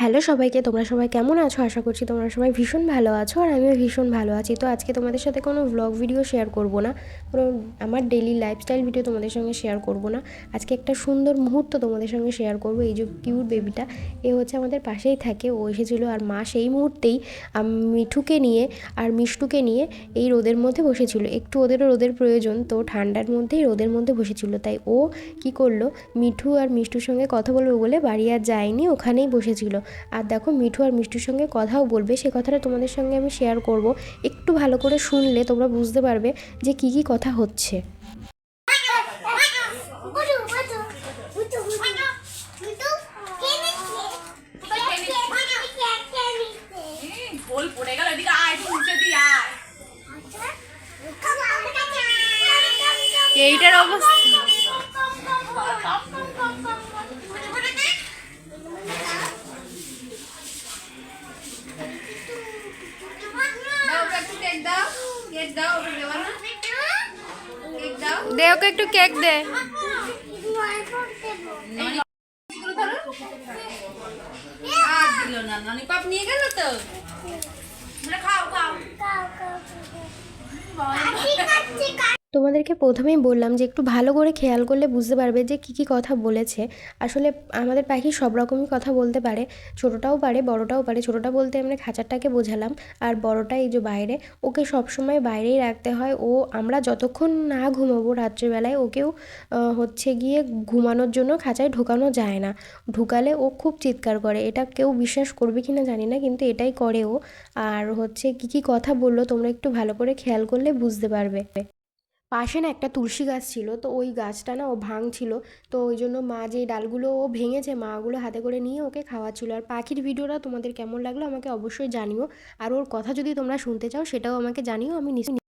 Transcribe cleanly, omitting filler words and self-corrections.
Hello সবাইকে, তোমরা সবাই কেমন আছো? আশা করছি তোমরা সবাই ভীষণ ভালো আছো আর আমিও ভীষণ ভালো আছি। তো আজকে তোমাদের সাথে কোনো ব্লগ ভিডিও শেয়ার করব না, কোনো আমার ডেইলি লাইফস্টাইল ভিডিও তোমাদের সঙ্গে শেয়ার করব না। আজকে একটা সুন্দর মুহূর্ত তোমাদের সঙ্গে শেয়ার করব। এই যে কিউট বেবিটা, এ হচ্ছে আমাদের পাশেই থাকে, ও এসেছিলো আর মা সেই মুহূর্তেই মিঠুকে নিয়ে আর মিষ্টুকে নিয়ে এই রোদের মধ্যে বসেছিল। একটু ওদেরও রোদের প্রয়োজন, তো ঠান্ডার মধ্যেই রোদের মধ্যে বসেছিল। তাই ও কি করলো, মিঠু আর মিষ্টুর সঙ্গে কথা বলবে বলে বাড়ি আর যায়নি, ওখানেই বসেছিল। আর দেখো মিঠু আর মিষ্টির সঙ্গে কথাও বলবে, সে কথাটা তোমাদের সঙ্গে আমি শেয়ার করব। একটু ভালো করে শুনলে তোমরা বুঝতে পারবে যে কী কী কথা হচ্ছে। এইটার অবস্থা দে, ওকে একটু কেক দে। ললিপপ নিয়ে গেল তো, খাও খাও। তোমাদেরকে প্রথমেই বললাম যে একটু ভালো করে খেয়াল করলে বুঝতে পারবে যে কী কী কথা বলেছে। আসলে আমাদের পাখি সব রকমই কথা বলতে পারে, ছোটোটাও পারে বড়টাও পারে। ছোটোটা বলতে আমরা খাঁচারটাকে বোঝালাম, আর বড়টা এই যে বাইরে, ওকে সবসময় বাইরেই রাখতে হয়। ও আমরা যতক্ষণ না ঘুমাবো রাত্রিবেলায়, ওকেও হচ্ছে গিয়ে ঘুমানোর জন্য খাঁচায় ঢোকানো যায় না। ঢুকালে ও খুব চিৎকার করে, এটা কেউ বিশ্বাস করবে কি না জানি না, কিন্তু এটাই করে ও। আর হচ্ছে কী কী কথা বললো তোমরা একটু ভালো করে খেয়াল করলে বুঝতে পারবে। পাশে না একটা তুলসী গাছ ছিল, তো ওই গাছটা না ও ভাঙছিল, তো ওই জন্য মা যে ডালগুলো ও ভেঙেছে, মা ওগুলো হাতে করে নিয়ে ওকে খাওয়াচ্ছিল। আর পাখির ভিডিওটা তোমাদের কেমন লাগলো আমাকে অবশ্যই জানিও, আর ওর কথা যদি তোমরা শুনতে চাও সেটাও আমাকে জানিও, আমি নিশ্চয়ই